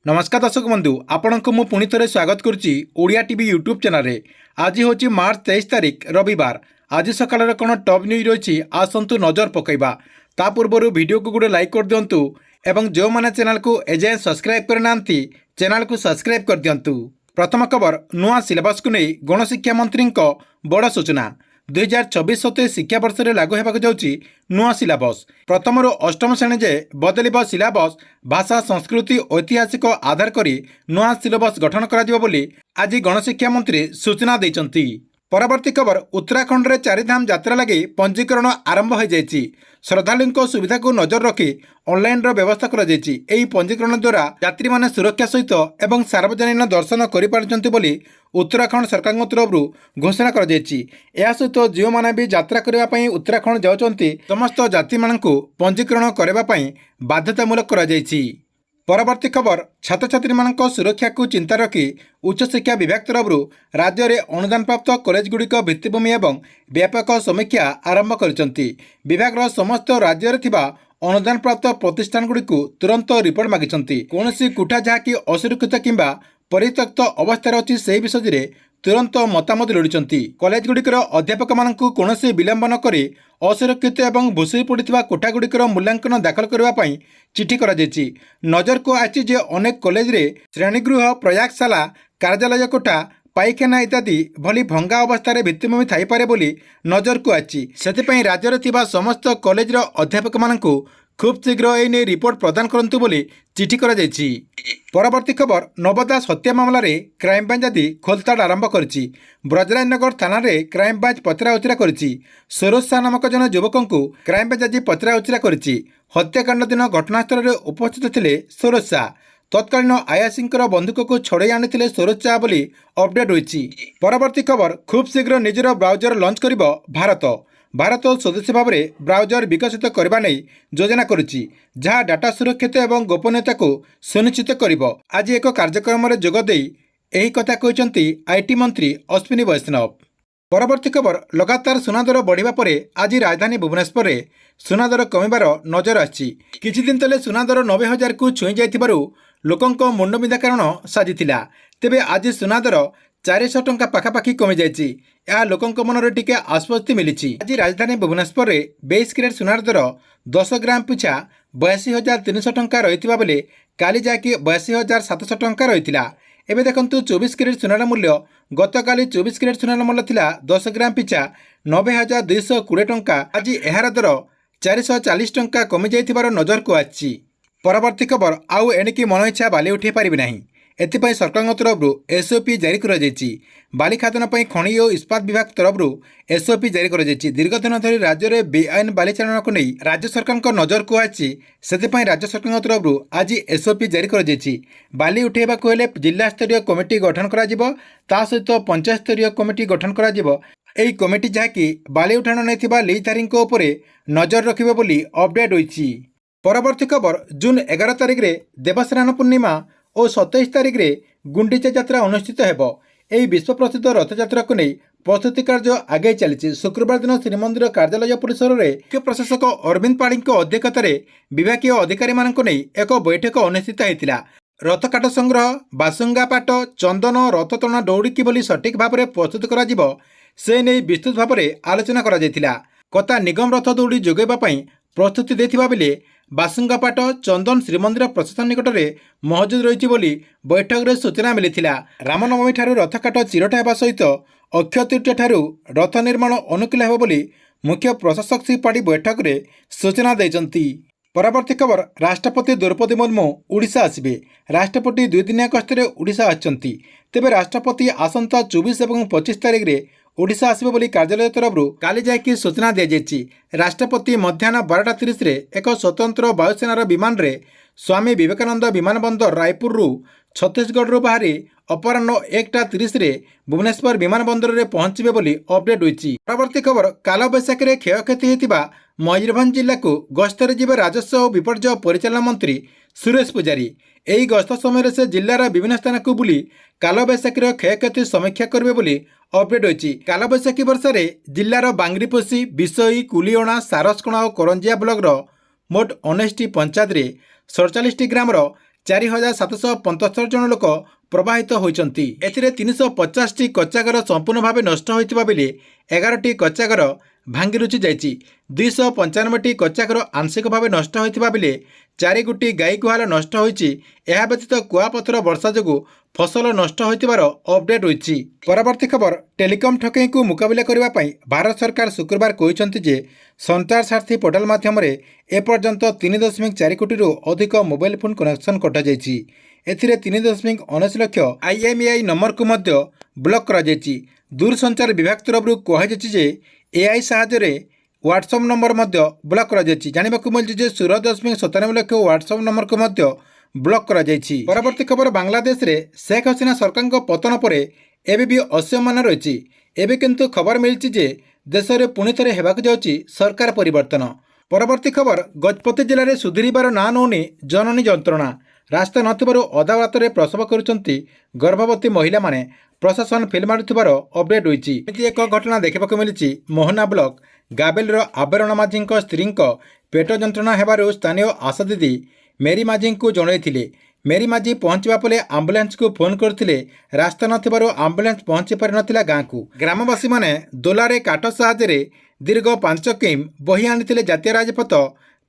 नमस्कार दर्शक बंधु आपण को पुणी थे स्वागत करुच्ची ओडिया टीवी यूट्यूब चैनल आज हूँ मार्च 23 तारिख रविवार। आज सकाल कौन टॉप न्यूज रही आसतु नजर पकईवा ता पूर्व वीडियो को गोटे लाइक कर दिंतु एवं जो मैंने चैनल को एजाए सब्सक्राइब करना चैनल को सब्सक्राइब कर दिंतु। प्रथम खबर नुआ सिलेबस को नहीं गणशिक्षा मंत्री बड़ सूचना 2024-27 शिक्षा वर्ष में लागू होगा जाऊँगी नुआ सिलेबस। प्रथम अष्टम श्रेणी जे बदलिब सिलेबस भाषा संस्कृति ऐतिहासिक आधार करी नुआ सिलेबस गठन करा बोली आज गणशिक्षा मंत्री सूचना देइचंती। परवर्ती खबर उत्तराखंड में चारिधाम यात्रा लगी पंजीकरण आरंभ हो जाएगी। श्रद्धालुओं सुविधा को नजर रखी ऑनलाइन व्यवस्था कर पंजीकरण द्वारा यात्री माने सुरक्षा सहित एवं सार्वजनिक दर्शन कर उत्तराखंड सरकार तरफ घोषणा कर सहित जो मैंने भी यात्रा करने उत्तराखंड जाऊँच समस्त यात्री मानू पंजीकरण करने बाध्यतामूलक कर। परवर्ती खबर छात्र छात्री मानक सुरक्षा को चिंता रखी उच्च शिक्षा विभाग तरफ राज्य में अनुदान प्राप्त कॉलेज गुड़िक भित्तिभूमि एवं व्यापक समीक्षा आरंभ कर विभाग समस्त राज्य में अनुदान प्राप्त प्रतिष्ठान गुड़ी तुरंत रिपोर्ट मागिंट कौन कोठा जहाँकि असुरक्षित किंबा परित्यक्त अवस्था अच्छी से विषय में तुरंत मतामत लोड़ी कॉलेज गुड़िकर अध्यापक मानू कौन विलंब न करी असुरक्षित एवं भूसुरी पड़ा कोठागुड़िकर मूल्यांकन दाखल करने चिठी कर नजर को आछि जे अनेक कॉलेज रे श्रेणीगृह प्रयागशाला कार्यालय कोठा पाइखाना इत्यादि भली भंगा अवस्था भित्तिभूमि थाईपे बोली नजर को आछि। सेथिपई राज्य में थिबा समस्त कॉलेज रो अध्यापक मानू खूब शीघ्र एने रिपोर्ट प्रदान करंतु बोली चिठी कर जायछि। परवर्ती खबर नवदास हत्या मामला रे क्राइमब्रांच आदि खोलताड़ आरंभ करिछि। ब्रजराजनगर थाना रे क्राइमब्रांच पचरा उचरा करिछि। सरोज शाह नामक जन युवक को क्राइमब्रांच आज पचरा उचरा करिछि। हत्याकांड दिन घटनास्थल में उपस्थित थिले सरोज शाह। तत्कालीन आयासी बंधुक को छड़े आनी सरोज शाह बोली अपडेट होइछि। परवर्ती खबर खूब शीघ्र निजर ब्राउजर लॉन्च करिबो भारत स्वदेशी भाव में ब्राउजर विकसित करने नहीं योजना करुच्ची जहाँ डाटा सुरक्षित एवं गोपनीयता को सुनिश्चित करिबो। आज एक कार्यक्रम में जोगदे यही कथा कहते आईटी मंत्री अश्विनी वैष्णव। परवर्ती खबर लगातार सुनादर बढ़िबा परे आज राजधानी भुवनेश्वर में सुनादर कमिबार नजर आछि। किछि दिन तले सुनादर 90,000 को छुई जाइथिबारु लोकंको मुंडबिंधा कारण साजिथिला। तेबे आज सुनादर 400 टंका पाखापाखि कमी जाइछि। यह लोकंको मनरे टिके आश्वस्ति मिली। आज राजधानी भुवनेश्वर में 22 कैरेट सुनार दर 10 ग्राम पिछा 82,300 टंका रही बेले काली जाकि 82,700 टंका रही। एवं देखु 24 कैरेट सुनार मूल्य गतकाली 24 कैरेट सुनार मूल्य थिला 10 ग्राम पिछा 90,220 टंका। आज यार दर 440 टंका कमी जाइथिबार नजर को आछि। परवर्ती खबर आउ एणिकी मन इच्छा बाली उठे पारिबे नाही एथिपाई सरकार तरफ एसओपी जारी कर बाली खादन खनि और इस्पात विभाग तरफ एसओपी जारी कर दीर्घ दिन धरी राज्य में बेआईन बाली चालन को नहीं राज्य सरकार नजर को आछि। सेथिपाई राज्य सरकार तरफ आज एसओपी जारी कर बाली उठेबा को हेले जिला स्तरीय कमिटी गठन करा जिवो ता सहित पंचायत स्तरीय कमिटी गठन करा जिवो। एही कमिटी जहाँकि बाली उठाण नैथिबा लीजधारी उपरे नजर रखिबे बोली अपडेट होइछि। परवर्ती खबर जून 11 तारिख रे देवस्नान पूर्णिमा और 27 तारिख रे गुंडीचा यात्रा अनुष्ठित हेबो। एही विश्व प्रसिद्ध रथयात्रा को नहीं प्रस्तुति कार्य आगे चली। शुक्रवार दिन श्रीमंदिर कार्यालय परिसर में मुख्य प्रशासक अरविंद पाढ़ी अध्यक्षता विभाग अधिकारी मानक नहीं एक बैठक अनुष्ठित होता। रथ काठ संग्रह बासुंगा पाट चंदन रथ टणा दौड़ी किभली सठिक भाव में प्रस्तुत करा से नहीं विस्तृत भाव में आलोचना करा। कथा निगम रथ दौड़ी जोगाइबा प्रस्तुति देथिबा बेले बासुंगा पाट चंदन श्रीमंदिर प्रशासन निकट में मौजूद रही बोली बैठक में सूचना मिली। रामनवमी ठारू रथ काट चिरटा होगा सहित अक्षय तृतीय ठारू रथ निर्माण अनुकूल हो बोली मुख्य प्रशासक श्री पाढ़ी बैठक में सूचना देइचंती। परवर्ती खबर राष्ट्रपति द्रौपदी मुर्मू ओडिशा आसबे। राष्ट्रपति 2 दिनिया गस्तर ओडिशा आछंती। तेबे राष्ट्रपति आसंता 24 और 25 तारिख रे ओडिशा आसबे बोली कार्यालय तरफ काली जाकि सूचना दी जाइछि। राष्ट्रपति मध्याह्न 12:30 रे एक स्वतंत्र वायुसेनार विमान रे स्वामी विवेकानंद विमानबंदर रायपुर रु छत्तीसगढ़ रु बाहरी अपराह्न 1:30 रे भुवनेश्वर विमानबंदर रे पहुंचबे बोली अपडेट होइछि। परवर्ती खबर काल बैशाखी रे क्षयक्षति हेतिबा मयूरभंज जिला को गस्तर जीवे राजस्व और विपर्यय परिचालन मंत्री सुरेश पुजारी। एही गस्त समय से जिलार विभिन्न स्थान को बुली काल बैशाखी क्षयक्षति समीक्षा करेंगे बोली अपडेट होइछि। काल बैशाखी वर्षा रे जिलार बांगरीपोशी विषयी कुलियणा सारसकोणा और करंजिया ब्लॉक मोट 19 पंचायत रे 47 ग्रामर 4775 ଜଣ ଲୋକ ପ୍ରଭାବିତ ହୋଇଛନ୍ତି। ଏଥିରେ 350ଟି କଚ୍ଚାଘର ସମ୍ପୂର୍ଣ୍ଣ ଭାବେ ନଷ୍ଟ ହୋଇଥିବା ବେଳେ 11ଟି କଚ୍ଚାଘର ଭାଙ୍ଗି ରୁଚି ଯାଇଛି। 295ଟି କଚ୍ଚାଘର ଆଂଶିକ ଭାବେ ନଷ୍ଟ ହୋଇଥିବା ବେଳେ 4 ଗୋଟି ଗାଈ ଗୁହାଳ ନଷ୍ଟ ହୋଇଛି। ଏହା ବ୍ୟତୀତ କୁଆପଥର ବର୍ଷା ଯୋଗୁଁ ଫସଲ ନଷ୍ଟ ହୋଇଥିବାର ଅପଡେଟ୍ ହୋଇଛି। ପରବର୍ତ୍ତୀ ଖବର, ଟେଲିକମ୍ ଠକେଇକୁ ମୁକାବିଲା କରିବା ପାଇଁ ଭାରତ ସରକାର ଶୁକ୍ରବାର କହିଛନ୍ତି ଯେ ସଞ୍ଚାର ସାରଥୀ ପୋର୍ଟାଲ ମାଧ୍ୟମରେ ଏପର୍ଯ୍ୟନ୍ତ 3.4 କୋଟିରୁ ଅଧିକ ମୋବାଇଲ ଫୋନ୍ କନେକ୍ସନ୍ କଟାଯାଇଛି। ଏଥିରେ 3.19 ଲକ୍ଷ IMEI ନମ୍ବରକୁ ମଧ୍ୟ ବ୍ଲକ୍ କରାଯାଇଛି। ଦୂରସଞ୍ଚାର ବିଭାଗ ତରଫରୁ କୁହାଯାଇଛି ଯେ AI ସାହାଯ୍ୟରେ ହ୍ୱାଟ୍ସଆପ୍ ନମ୍ବର ମଧ୍ୟ ବ୍ଲକ୍ କରାଯାଇଛି। ଜାଣିବାକୁ ମିଳିଛି ଯେ 16.97 ଲକ୍ଷ ହ୍ୱାଟ୍ସଆପ୍ ନମ୍ବରକୁ ମଧ୍ୟ ବ୍ଲକ୍ କରାଯାଇଛି। ପରବର୍ତ୍ତୀ ଖବର, ବାଂଲାଦେଶରେ ଶେଖ ହସିନା ସରକାରଙ୍କ ପତନ ପରେ ଏବେ ବି ଅସମ୍ମାନ ରହିଛି। ଏବେ କିନ୍ତୁ ଖବର ମିଳିଛି ଯେ ଦେଶରେ ପୁଣି ଥରେ ହେବାକୁ ଯାଉଛି ସରକାର ପରିବର୍ତ୍ତନ। ପରବର୍ତ୍ତୀ ଖବର, ଗଜପତି ଜିଲ୍ଲାରେ ସୁଧୁରିବାର ନାଁ ନେଉନି ଜନନୀ ଯନ୍ତ୍ରଣା। ରାସ୍ତା ନଥିବାରୁ ଅଦାଲତରେ ପ୍ରସବ କରୁଛନ୍ତି ଗର୍ଭବତୀ ମହିଳାମାନେ। ପ୍ରଶାସନ ଫିଲ୍ ମାରୁଥିବାର ଅପଡେଟ୍ ହୋଇଛି। ଏମିତି ଏକ ଘଟଣା ଦେଖିବାକୁ ମିଳିଛି ମୋହନା ବ୍ଲକ ଗାବେଲର ଆବେରଣ ମାଝୀଙ୍କ ସ୍ତ୍ରୀଙ୍କ ପେଟ ଯନ୍ତ୍ରଣା ହେବାରୁ ସ୍ଥାନୀୟ ଆଶା ଦିଦି ମେରି ମାଝୀଙ୍କୁ ଜଣାଇଥିଲେ। ମେରି ମାଝୀ ପହଞ୍ଚିବା ପରେ ଆମ୍ବୁଲାନ୍ସକୁ ଫୋନ୍ କରିଥିଲେ। ରାସ୍ତା ନଥିବାରୁ ଆମ୍ବୁଲାନ୍ସ ପହଞ୍ଚି ପାରିନଥିଲା ଗାଁକୁ। ଗ୍ରାମବାସୀମାନେ ଦୋଲାରେ କାଠ ସାହାଯ୍ୟରେ ଦୀର୍ଘ 5 କିମ୍ ବହି ଆଣିଥିଲେ ଜାତୀୟ ରାଜପଥ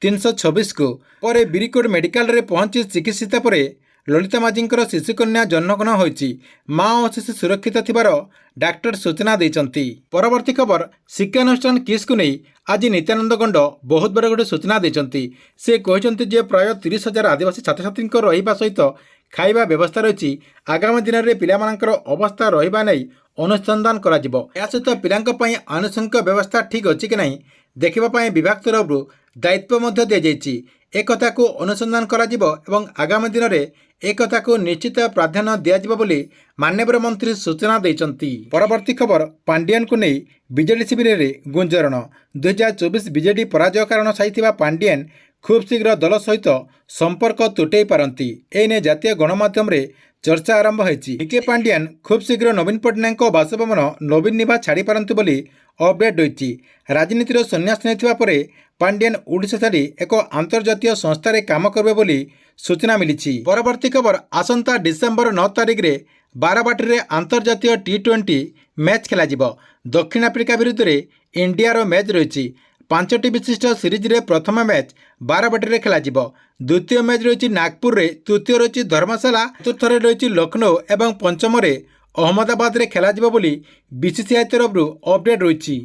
326କୁ। ପରେ ବିରିକୋଟ ମେଡିକାଲରେ ପହଞ୍ଚି ଚିକିତ୍ସିତ ପରେ ଲଳିତା ମାଝୀଙ୍କର ଶିଶୁକନ୍ୟା ଜନ୍ମଗ୍ରହଣ ହୋଇଛି। ମା ଓ ଶିଶୁ ସୁରକ୍ଷିତ ଥିବାର ଡାକ୍ତର ସୂଚନା ଦେଇଛନ୍ତି। ପରବର୍ତ୍ତୀ ଖବର, ଶିକ୍ଷାନୁଷ୍ଠାନ କିସ୍କୁ ନେଇ ଆଜି ନିତ୍ୟାନନ୍ଦ ଗଣ୍ଡ ବହୁତ ବଡ଼ ଗୋଟେ ସୂଚନା ଦେଇଛନ୍ତି। ସେ କହିଛନ୍ତି ଯେ ପ୍ରାୟ 30,000 ଆଦିବାସୀ ଛାତ୍ରଛାତ୍ରୀଙ୍କ ରହିବା ସହିତ ଖାଇବା ବ୍ୟବସ୍ଥା ରହିଛି। ଆଗାମୀ ଦିନରେ ପିଲାମାନଙ୍କର ଅବସ୍ଥା ରହିବା ନେଇ ଅନୁସନ୍ଧାନ କରାଯିବ। ଏହା ସହିତ ପିଲାଙ୍କ ପାଇଁ ଆନୁଷଙ୍ଗିକ ବ୍ୟବସ୍ଥା ଠିକ୍ ଅଛି କି ନାହିଁ ଦେଖିବା ପାଇଁ ବିଭାଗ ତରଫରୁ ଦାୟିତ୍ୱ ମଧ୍ୟ ଦିଆଯାଇଛି। ଏକଥାକୁ ଅନୁସନ୍ଧାନ କରାଯିବ ଏବଂ ଆଗାମୀ ଦିନରେ ଏକଥାକୁ ନିଶ୍ଚିତ ପ୍ରାଧାନ୍ୟ ଦିଆଯିବ ବୋଲି ମାନ୍ୟବର ମନ୍ତ୍ରୀ ସୂଚନା ଦେଇଛନ୍ତି। ପରବର୍ତ୍ତୀ ଖବର, ପାଣ୍ଡିଆନଙ୍କୁ ନେଇ ବିଜେଡି ଶିବିରରେ ଗୁଞ୍ଜରଣ। 2024 ବିଜେଡି ପରାଜୟ କାରଣ ସାଇଥିବା ପାଣ୍ଡିଆନ ଖୁବ୍ ଶୀଘ୍ର ଦଳ ସହିତ ସମ୍ପର୍କ ତୁଟେଇ ପାରନ୍ତି। ଏନେଇ ଜାତୀୟ ଗଣମାଧ୍ୟମରେ ଚର୍ଚ୍ଚା ଆରମ୍ଭ ହୋଇଛି। ବିକେ ପାଣ୍ଡିଆନ ଖୁବ୍ ଶୀଘ୍ର ନବୀନ ପଟ୍ଟନାୟକଙ୍କ ବାସଭବନ ନବୀନ ନିବାସ ଛାଡ଼ିପାରନ୍ତି ବୋଲି ଅପଡେଟ୍ ହୋଇଛି। ରାଜନୀତିର ସନ୍ନ୍ୟାସ ନେଇଥିବା ପରେ ପାଣ୍ଡିଆନ ଓଡ଼ିଶା ଛାଡ଼ି ଏକ ଆନ୍ତର୍ଜାତୀୟ ସଂସ୍ଥାରେ କାମ କରିବେ ବୋଲି ସୂଚନା ମିଳିଛି। ପରବର୍ତ୍ତୀ ଖବର, ଆସନ୍ତା ଡିସେମ୍ବର 9 ତାରିଖରେ ବାରବାଟୀରେ ଆନ୍ତର୍ଜାତୀୟ T20 ମ୍ୟାଚ୍ ଖେଳାଯିବ। ଦକ୍ଷିଣ ଆଫ୍ରିକା ବିରୁଦ୍ଧରେ ଇଣ୍ଡିଆର ମ୍ୟାଚ୍ ରହିଛି। 5ଟି ବିଶିଷ୍ଟ ସିରିଜରେ ପ୍ରଥମ ମ୍ୟାଚ୍ ବାରବାଟୀରେ ଖେଳାଯିବ। ଦ୍ୱିତୀୟ ମ୍ୟାଚ୍ ରହିଛି ନାଗପୁରରେ, ତୃତୀୟ ରହିଛି ଧର୍ମଶାଳା, ଚତୁର୍ଥରେ ରହିଛି ଲକ୍ଷ୍ନୌ ଏବଂ ପଞ୍ଚମରେ ଅହମ୍ମଦାବାଦରେ ଖେଳାଯିବ ବୋଲି BCCI ତରଫରୁ ଅପଡେଟ୍ ରହିଛି।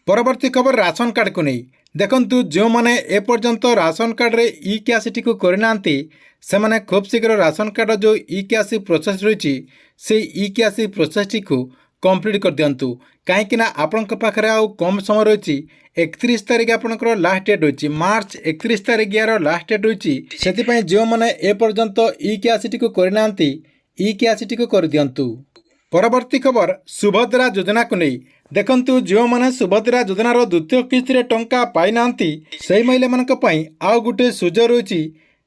ପରବର୍ତ୍ତୀ ଖବର, ରାସନ କାର୍ଡକୁ ନେଇ ଦେଖନ୍ତୁ, ଯେଉଁମାନେ ଏପର୍ଯ୍ୟନ୍ତ ରାସନ କାର୍ଡରେ ଇ-କ୍ୟାସିଟିକୁ କରିନାହାନ୍ତି ସେମାନେ ଖୁବ୍ ଶୀଘ୍ର ରାସନ କାର୍ଡର ଯେଉଁ ଇ-କ୍ୟାସି ପ୍ରୋସେସ୍ ରହିଛି ସେହି ଇ-କ୍ୟାସି ପ୍ରୋସେସ୍ଟିକୁ କମ୍ପ୍ଲିଟ୍ କରିଦିଅନ୍ତୁ। କାହିଁକିନା ଆପଣଙ୍କ ପାଖରେ ଆଉ କମ୍ ସମୟ ରହିଛି। 31 ତାରିଖ ଆପଣଙ୍କର ଲାଷ୍ଟ ଡେଟ୍ ରହିଛି। ମାର୍ଚ୍ଚ 31 ତାରିଖ ୟାର ଲାଷ୍ଟ ଡେଟ୍ ରହିଛି। ସେଥିପାଇଁ ଯେଉଁମାନେ ଏପର୍ଯ୍ୟନ୍ତ ଇ-କ୍ୟାସିଟିକୁ କରିନାହାନ୍ତି ଇ-କ୍ୟାସିଟିକୁ କରିଦିଅନ୍ତୁ। ପରବର୍ତ୍ତୀ ଖବର, ସୁଭଦ୍ରା ଯୋଜନାକୁ ନେଇ ଦେଖନ୍ତୁ, ଯେଉଁମାନେ ସୁଭଦ୍ରା ଯୋଜନାର ଦ୍ୱିତୀୟ କିସ୍ତିରେ ଟଙ୍କା ପାଇନାହାନ୍ତି ସେହି ମହିଳାମାନଙ୍କ ପାଇଁ ଆଉ ଗୋଟିଏ ସୁଯୋଗ ରହିଛି,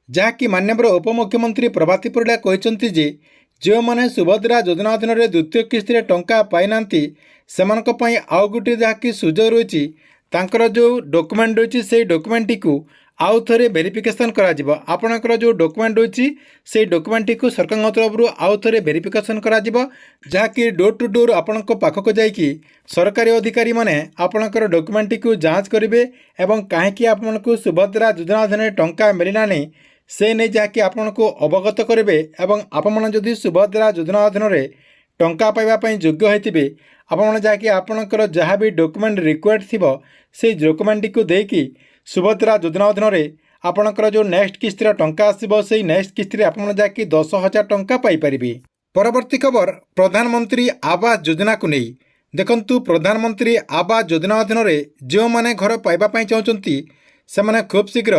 ଯାହାକି ମାନ୍ୟବର ଉପମୁଖ୍ୟମନ୍ତ୍ରୀ ପ୍ରଭାତୀ ପରିଡ଼ା କହିଛନ୍ତି ଯେ ଯେଉଁମାନେ ସୁଭଦ୍ରା ଯୋଜନା ଅଧୀନରେ ଦ୍ୱିତୀୟ କିସ୍ତିରେ ଟଙ୍କା ପାଇନାହାନ୍ତି ସେମାନଙ୍କ ପାଇଁ ଆଉ ଗୋଟିଏ ଯାହାକି ସୁଯୋଗ ରହିଛି। ତାଙ୍କର ଯେଉଁ ଡକୁମେଣ୍ଟ ରହିଛି ସେହି ଡକୁମେଣ୍ଟଟିକୁ ଆଉ ଥରେ ଭେରିଫିକେସନ୍ କରାଯିବ। ଆପଣଙ୍କର ଯେଉଁ ଡକୁମେଣ୍ଟ ରହିଛି ସେହି ଡକୁମେଣ୍ଟଟିକୁ ସରକାରଙ୍କ ତରଫରୁ ଆଉ ଥରେ ଭେରିଫିକେସନ୍ କରାଯିବ, ଯାହାକି ଡୋର୍ ଟୁ ଡୋର୍ ଆପଣଙ୍କ ପାଖକୁ ଯାଇକି ସରକାରୀ ଅଧିକାରୀମାନେ ଆପଣଙ୍କର ଡକୁମେଣ୍ଟଟିକୁ ଯାଞ୍ଚ କରିବେ ଏବଂ କାହିଁକି ଆପଣଙ୍କୁ ସୁଭଦ୍ରା ଯୋଜନା ଅଧୀନରେ ଟଙ୍କା ମିଳିଲାନି ସେ ନେଇ ଯାହାକି ଆପଣଙ୍କୁ ଅବଗତ କରିବେ ଏବଂ ଆପଣମାନେ ଯଦି ସୁଭଦ୍ରା ଯୋଜନା ଅଧୀନରେ ଟଙ୍କା ପାଇବା ପାଇଁ ଯୋଗ୍ୟ ହୋଇଥିବେ ଆପଣମାନେ ଯାହାକି ଆପଣଙ୍କର ଯାହା ବି ଡକୁମେଣ୍ଟ ରିକ୍ୱାର୍ଡ଼ ଥିବ ସେହି ଡକୁମେଣ୍ଟଟିକୁ ଦେଇକି ସୁଭଦ୍ରା ଯୋଜନା ଅଧୀନରେ ଆପଣଙ୍କର ଯେଉଁ ନେକ୍ସଟ କିସ୍ତିର ଟଙ୍କା ଆସିବ ସେହି ନେକ୍ସଟ କିସ୍ତିରେ ଆପଣ ଯାହାକି 10,000 ଟଙ୍କା ପାଇପାରିବେ। ପରବର୍ତ୍ତୀ ଖବର, ପ୍ରଧାନମନ୍ତ୍ରୀ ଆବାସ ଯୋଜନାକୁ ନେଇ ଦେଖନ୍ତୁ, ପ୍ରଧାନମନ୍ତ୍ରୀ ଆବାସ ଯୋଜନା ଅଧୀନରେ ଯେଉଁମାନେ ଘର ପାଇବା ପାଇଁ ଚାହୁଁଛନ୍ତି ସେମାନେ ଖୁବ୍ ଶୀଘ୍ର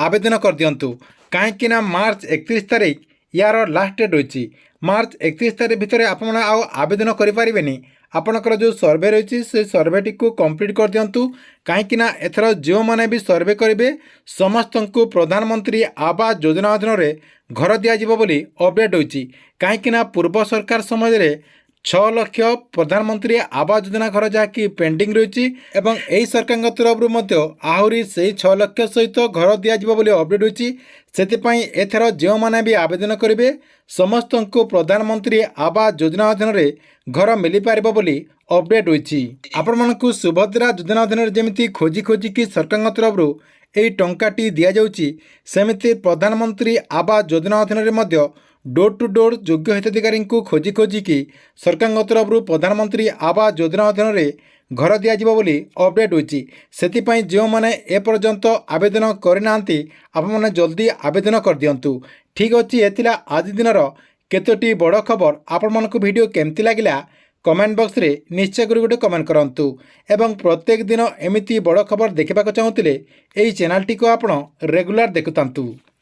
ଆବେଦନ କରିଦିଅନ୍ତୁ। କାହିଁକିନା ମାର୍ଚ୍ଚ 31 ତାରିଖ ୟାର ଲାଷ୍ଟ ଡେଟ୍ ରହିଛି। ମାର୍ଚ୍ଚ 31 ତାରିଖ ଭିତରେ ଆପଣମାନେ ଆଉ ଆବେଦନ କରିପାରିବେନି। ଆପଣଙ୍କର ଯେଉଁ ସର୍ଭେ ରହିଛି ସେ ସର୍ଭେଟିକୁ କମ୍ପ୍ଲିଟ୍ କରିଦିଅନ୍ତୁ। କାହିଁକିନା ଏଥର ଯେଉଁମାନେ ବି ସର୍ଭେ କରିବେ ସମସ୍ତଙ୍କୁ ପ୍ରଧାନମନ୍ତ୍ରୀ ଆବାସ ଯୋଜନା ଅଧୀନରେ ଘର ଦିଆଯିବ ବୋଲି ଅପଡେଟ୍ ହୋଇଛି। କାହିଁକିନା ପୂର୍ବ ସରକାର ସମୟରେ 6 ଲକ୍ଷ ପ୍ରଧାନମନ୍ତ୍ରୀ ଆବାସ ଯୋଜନା ଘର ଯାହାକି ପେଣ୍ଡିଂ ରହିଛି ଏବଂ ଏହି ସରକାରଙ୍କ ତରଫରୁ ମଧ୍ୟ ଆହୁରି ସେହି 6 ଲକ୍ଷ ସହିତ ଘର ଦିଆଯିବ ବୋଲି ଅପଡେଟ୍ ହୋଇଛି। ସେଥିପାଇଁ ଏଥର ଯେଉଁମାନେ ବି ଆବେଦନ କରିବେ ସମସ୍ତଙ୍କୁ ପ୍ରଧାନମନ୍ତ୍ରୀ ଆବାସ ଯୋଜନା ଅଧୀନରେ ଘର ମିଳିପାରିବ ବୋଲି ଅପଡେଟ୍ ହୋଇଛି। ଆପଣମାନଙ୍କୁ ସୁଭଦ୍ରା ଯୋଜନା ଅଧୀନରେ ଯେମିତି ଖୋଜି ଖୋଜିକି ସରକାରଙ୍କ ତରଫରୁ ଏହି ଟଙ୍କାଟି ଦିଆଯାଉଛି, ସେମିତି ପ୍ରଧାନମନ୍ତ୍ରୀ ଆବାସ ଯୋଜନା ଅଧୀନରେ ମଧ୍ୟ ଡୋର୍ ଟୁ ଡୋର୍ ଯୋଗ୍ୟ ହିତାଧିକାରୀଙ୍କୁ ଖୋଜି ଖୋଜିକି ସରକାରଙ୍କ ତରଫରୁ ପ୍ରଧାନମନ୍ତ୍ରୀ ଆବାସ ଯୋଜନା ଅଧୀନରେ ଘର ଦିଆଯିବ ବୋଲି ଅପଡେଟ୍ ହୋଇଛି। ସେଥିପାଇଁ ଯେଉଁମାନେ ଏପର୍ଯ୍ୟନ୍ତ ଆବେଦନ କରିନାହାନ୍ତି ଆପଣମାନେ ଜଲ୍ଦି ଆବେଦନ କରିଦିଅନ୍ତୁ। ଠିକ୍ ଅଛି, ଏ ଥିଲା ଆଜି ଦିନର କେତୋଟି ବଡ଼ ଖବର। ଆପଣମାନଙ୍କୁ ଭିଡ଼ିଓ କେମିତି ଲାଗିଲା କମେଣ୍ଟ ବକ୍ସରେ ନିଶ୍ଚୟ କରି ଗୋଟେ କମେଣ୍ଟ କରନ୍ତୁ ଏବଂ ପ୍ରତ୍ୟେକ ଦିନ ଏମିତି ବଡ଼ ଖବର ଦେଖିବାକୁ ଚାହୁଁଥିଲେ ଏହି ଚ୍ୟାନେଲଟିକୁ ଆପଣ ରେଗୁଲାର ଦେଖୁଥାନ୍ତୁ।